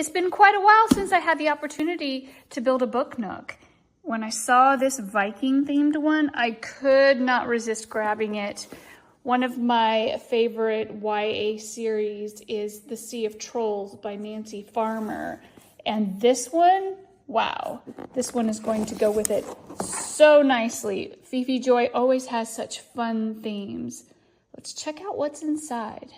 It's been quite a while since I had the opportunity to build a book nook. When I saw this Viking themed one, I could not resist grabbing it. One of my favorite YA series is The Sea of Trolls by Nancy Farmer. And this one, wow, this one is going to go with it so nicely. Fifijoy always has such fun themes. Let's check out what's inside.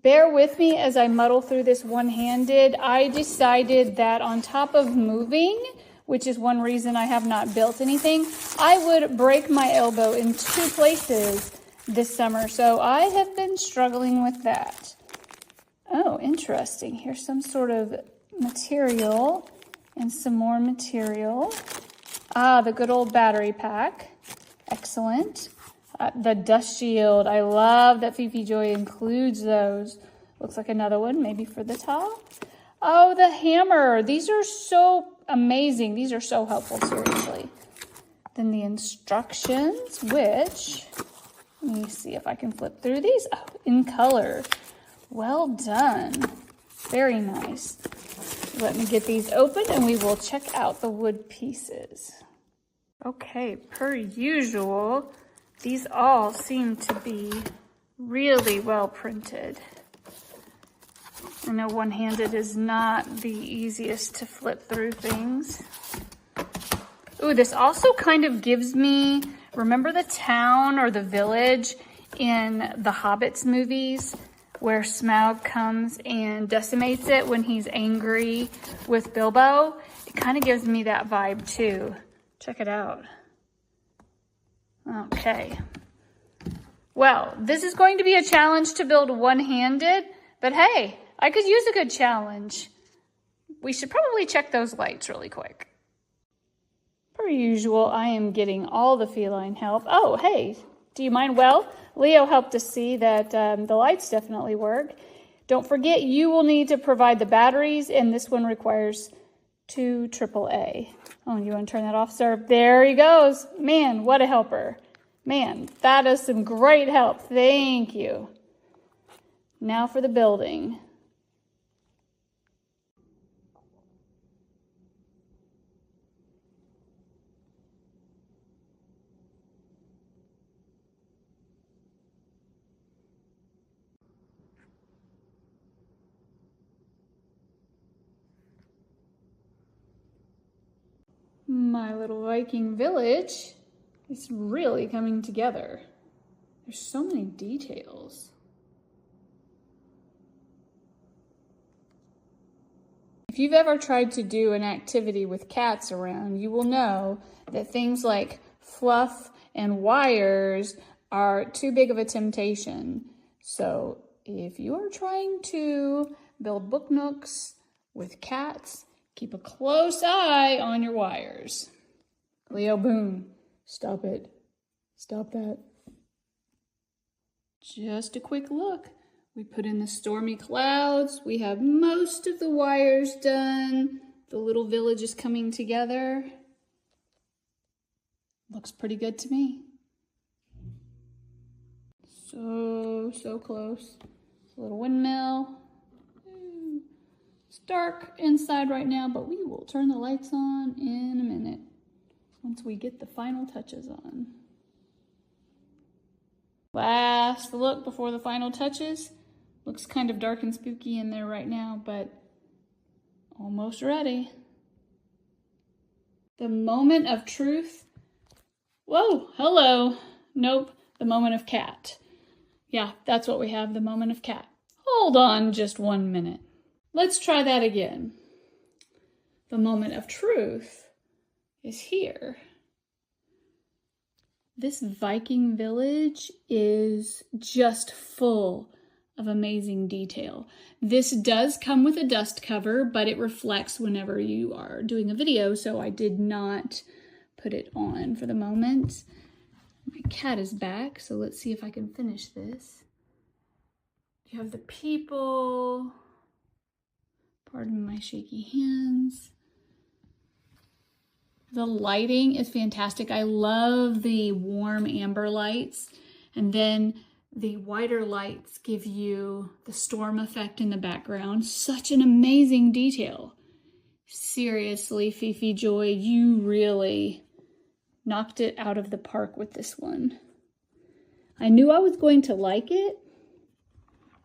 Bear with me as I muddle through this one-handed. I decided that on top of moving, which is one reason I have not built anything, I would break my elbow in 2 places this summer. So I have been struggling with that. Oh, interesting. Here's some sort of material and some more material. Ah, the good old battery pack. Excellent. The dust shield. I love that Fifijoy includes those. Looks like another one, maybe for the top. Oh, the hammer. These are so amazing. These are so helpful, seriously. Then the instructions, which, let me see if I can flip through these. Oh, in color. Well done. Very nice. Let me get these open and we will check out the wood pieces. Okay, per usual, these all seem to be really well printed. I know one-handed is not the easiest to flip through things. Ooh, this also kind of gives me, remember the town or the village in the Hobbits movies where Smaug comes and decimates it when he's angry with Bilbo? It kind of gives me that vibe too. Check it out. Okay. Well, this is going to be a challenge to build one-handed, but hey, I could use a good challenge. We should probably check those lights really quick. Per usual, I am getting all the feline help. Oh, hey, do you mind? Well, Leo helped us see that the lights definitely work. Don't forget, you will need to provide the batteries, and this one requires 2 AAA. Oh, you want to turn that off, sir? There he goes. Man, what a helper. Man, that is some great help. Thank you. Now for the building. My little Viking village is really coming together. There's so many details. If you've ever tried to do an activity with cats around, you will know that things like fluff and wires are too big of a temptation. So if you are trying to build book nooks with cats, keep a close eye on your wires. Leo, boom. Stop it. Stop that. Just a quick look. We put in the stormy clouds. We have most of the wires done. The little village is coming together. Looks pretty good to me. So close. A little windmill. It's dark inside right now, but we will turn the lights on in a minute once we get the final touches on. Last look before the final touches. Looks kind of dark and spooky in there right now, but almost ready. The moment of truth. Whoa, hello. Nope, the moment of cat. Yeah, that's what we have, the moment of cat. Hold on just 1 minute. Let's try that again. The moment of truth is here. This Viking village is just full of amazing detail. This does come with a dust cover, but it reflects whenever you are doing a video, so I did not put it on for the moment. My cat is back, so let's see if I can finish this. You have the people. Pardon my shaky hands. The lighting is fantastic. I love the warm amber lights. And then The whiter lights give you the storm effect in the background. Such an amazing detail. Seriously, Fifijoy, you really knocked it out of the park with this one. I knew I was going to like it,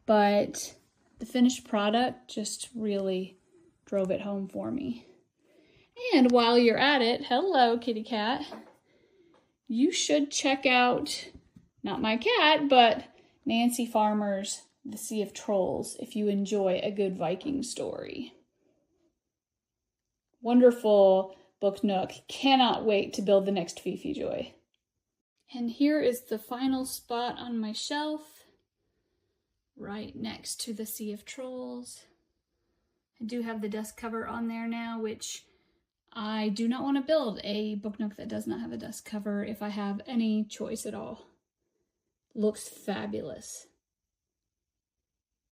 but the finished product just really drove it home for me. And while you're at it, hello, kitty cat. You should check out, not my cat, but Nancy Farmer's The Sea of Trolls if you enjoy a good Viking story. Wonderful book nook. Cannot wait to build the next Fifijoy. And here is the final spot on my shelf, right next to The Sea of Trolls. I do have the dust cover on there now, which I do not want to build a book nook that does not have a dust cover if I have any choice at all. Looks fabulous.